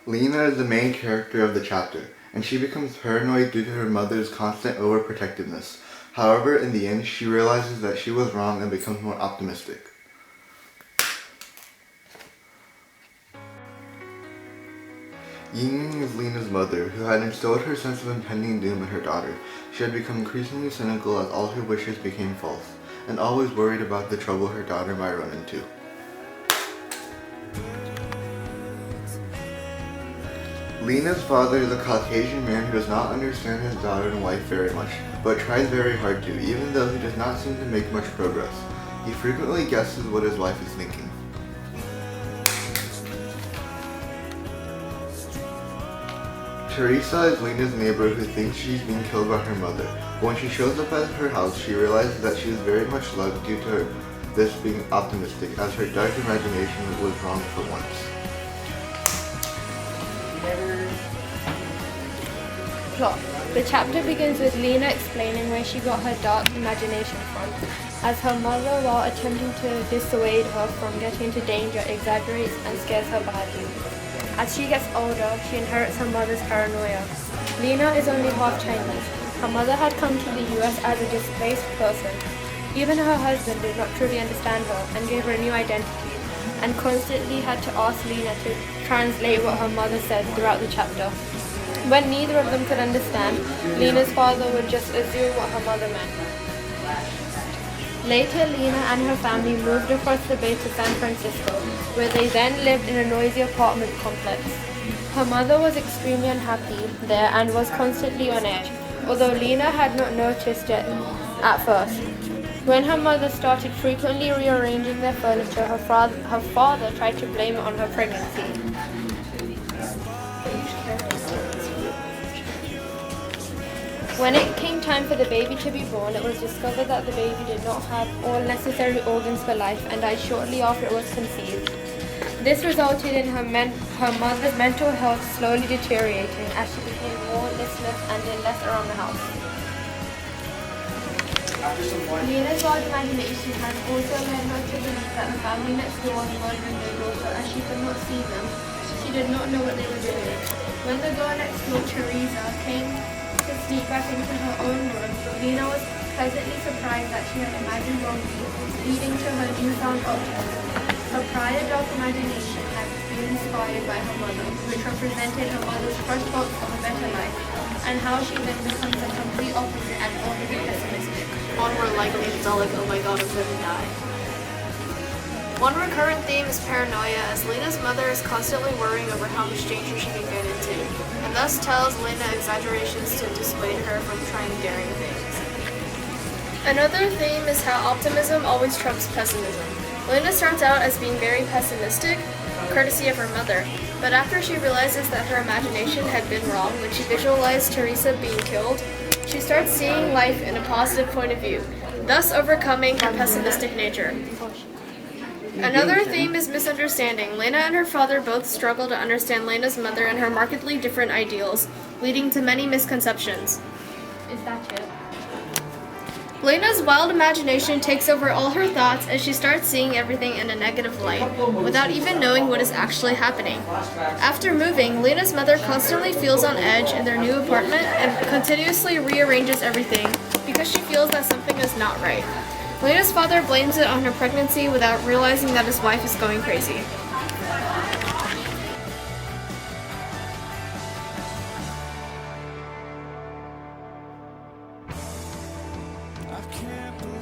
Lena is the main character of the chapter, and she becomes paranoid due to her mother's constant overprotectiveness. However, in the end, she realizes that she was wrong and becomes more optimistic. Ying is Lena's mother, who had instilled her sense of impending doom in her daughter. She had become increasingly cynical as all her wishes became false, and always worried about the trouble her daughter might run into. Lena's father is a Caucasian man who does not understand his daughter and wife very much, but tries very hard to, even though he does not seem to make much progress. He frequently guesses what his wife is thinking. Teresa is Lena's neighbor who thinks she's being killed by her mother, but when she shows up at her house, she realizes that she is very much loved due to this being optimistic, as her dark imagination was wrong for once. Plot. The chapter begins with Lena explaining where she got her dark imagination from, as her mother, while attempting to dissuade her from getting into danger, exaggerates and scares her badly. As she gets older, she inherits her mother's paranoia. Lena is only half Chinese. Her mother had come to the US as a displaced person. Even her husband did not truly understand her and gave her a new identity, and constantly had to ask Lena to translate what her mother said throughout the chapter. When neither of them could understand, Lena's father would just assume what her mother meant. Later, Lena and her family moved across the bay to San Francisco, where they then lived in a noisy apartment complex. Her mother was extremely unhappy there and was constantly on edge, although Lena had not noticed it at first. When her mother started frequently rearranging their furniture, her father tried to blame it on her pregnancy. When it came time for the baby to be born, it was discovered that the baby did not have all necessary organs for life and died shortly after it was conceived. This resulted in her mother's mental health slowly deteriorating as she became more listless and did less around the house. Lena's wild imagination had also led her to believe that the family next door was murdering their daughter, as she could not see them. She did not know what they were doing. When the girl next door, Teresa, came to sneak back into her own room, Lena was pleasantly surprised that she had imagined wrongly, leading to her newfound optimism. Her prior dark imagination had been inspired by her mother, which represented her mother's crushed hopes of a better life, and how she then becomes the complete opposite and overly pessimistic. One where likely it's all like, oh my god, I'm gonna die. One recurrent theme is paranoia, as Lena's mother is constantly worrying over how much danger she can get into, and thus tells Lena exaggerations to dissuade her from trying daring things. Another theme is how optimism always trumps pessimism. Lena starts out as being very pessimistic, courtesy of her mother, but after she realizes that her imagination had been wrong when she visualized Teresa being killed, she starts seeing life in a positive point of view, thus overcoming her pessimistic nature. Another theme is misunderstanding. Lena and her father both struggle to understand Lena's mother and her markedly different ideals, leading to many misconceptions. Is that it? Lena's wild imagination takes over all her thoughts as she starts seeing everything in a negative light, without even knowing what is actually happening. After moving, Lena's mother constantly feels on edge in their new apartment and continuously rearranges everything because she feels that something is not right. Lena's father blames it on her pregnancy without realizing that his wife is going crazy. I can't believe